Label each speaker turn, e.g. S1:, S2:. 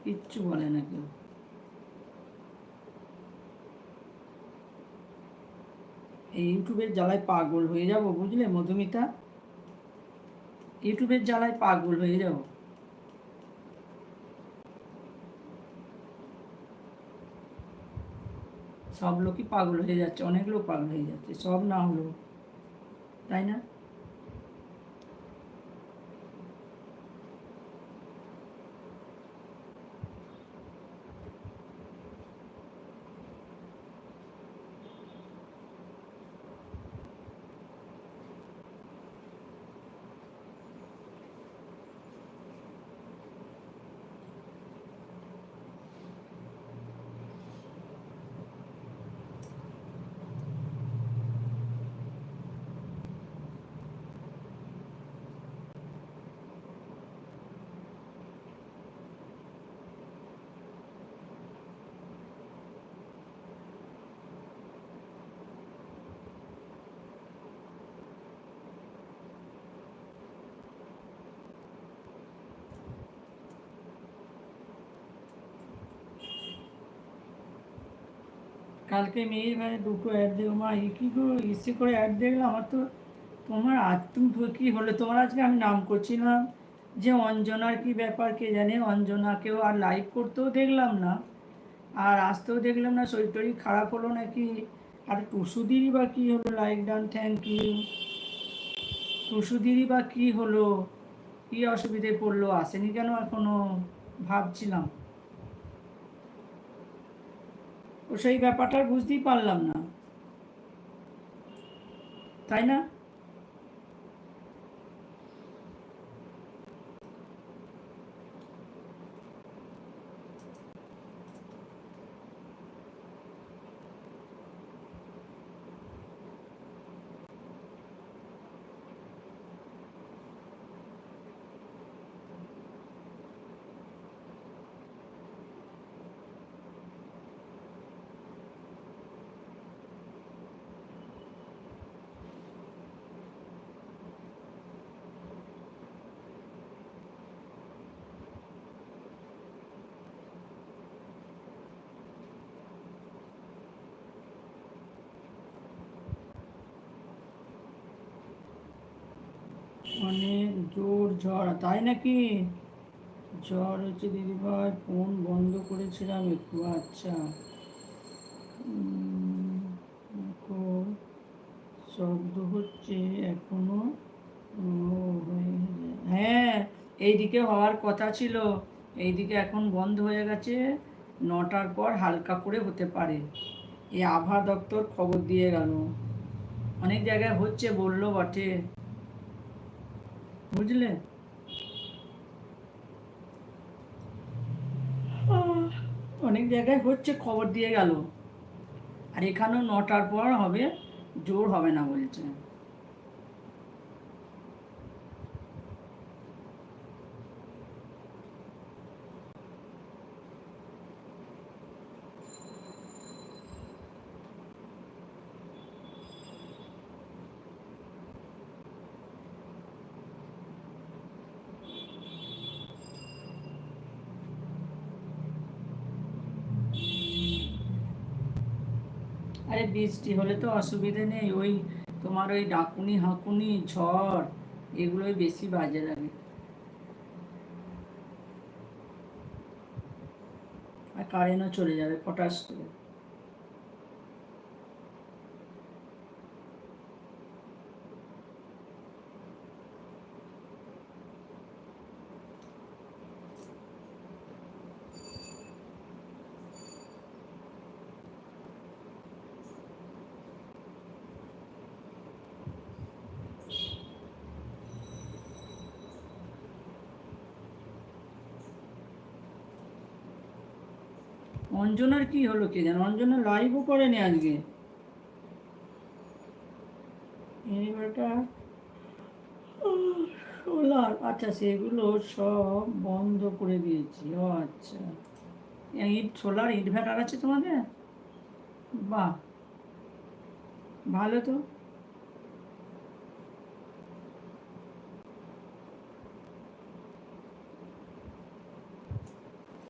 S1: কিচ্ছু বলে না কেউ। এই ইউটিউবের জ্বালায় পাগল হয়ে যাব, বুঝলে মধুমিতা, ইউটিউবের জ্বালায় পাগল হয়ে যাব। সব লোকই পাগল হয়ে যাচ্ছে, অনেক লোক পাগল হয়ে যাচ্ছে, সব না হলেও, তাই না? কালকে মেয়ের ভাই দুটো অ্যাড দেখো মা, কি করে ইসে করে অ্যাড দেখলাম, আমার তো তোমার আজ তুমি কি হলো তোমার, আজকে আমি নাম করছিলাম যে অঞ্জনার কি ব্যাপার কে জানে, অঞ্জনাকেও আর লাইভ করতেও দেখলাম না, আর আসতেও দেখলাম না, শরীর টরীর খারাপ হলো নাকি, আর টুসুদিরই বা কী হলো, লাইক ডান, থ্যাংক ইউ। টুসুদিরই বা কী হলো, কী অসুবিধে পড়লো, আসেনি কেন এখনো, ভাবছিলাম। ও সেই ব্যাপারটা বুঝতেই পারলাম না, তাই না? অনেক জোর ঝড়, তাই নাকি? জ্বর হচ্ছে দিদিভাই, ফোন বন্ধ করেছিলাম একটু, আচ্ছা। দেখো শব্দ হচ্ছে এখনো, হ্যাঁ, এইদিকে হওয়ার কথা ছিল, এইদিকে এখন বন্ধ হয়ে গেছে, 9টার পর হালকা করে হতে পারে, এই আবহাওয়া দপ্তর খবর দিয়ে গেল, অনেক জায়গায় হচ্ছে বললো বটে, বুঝলে। অনেক জায়গায় হচ্ছে খবর দিয়ে গেল, আর এখানেও 9টার পর হবে, জোর হবে না বলছে। আরে বৃষ্টি হলে তো অসুবিধে নেই, ওই তোমার ওই ডাকুনি হাঁকুনি ঝড়, এগুলোই বেশি বাজে লাগে, আর কারেন্টও চলে যাবে পটাশ করে। অঞ্জনার কি হলো কে জানো, অঞ্জনা লাইভও করেনি আজকে, ইনভার্টার সোলার, আচ্ছা সেগুলো সব বন্ধ করে দিয়েছি, ও আচ্ছা। ইট সোলার ইনভার্টার আছে তোমাদের, বাহ, ভালো তো।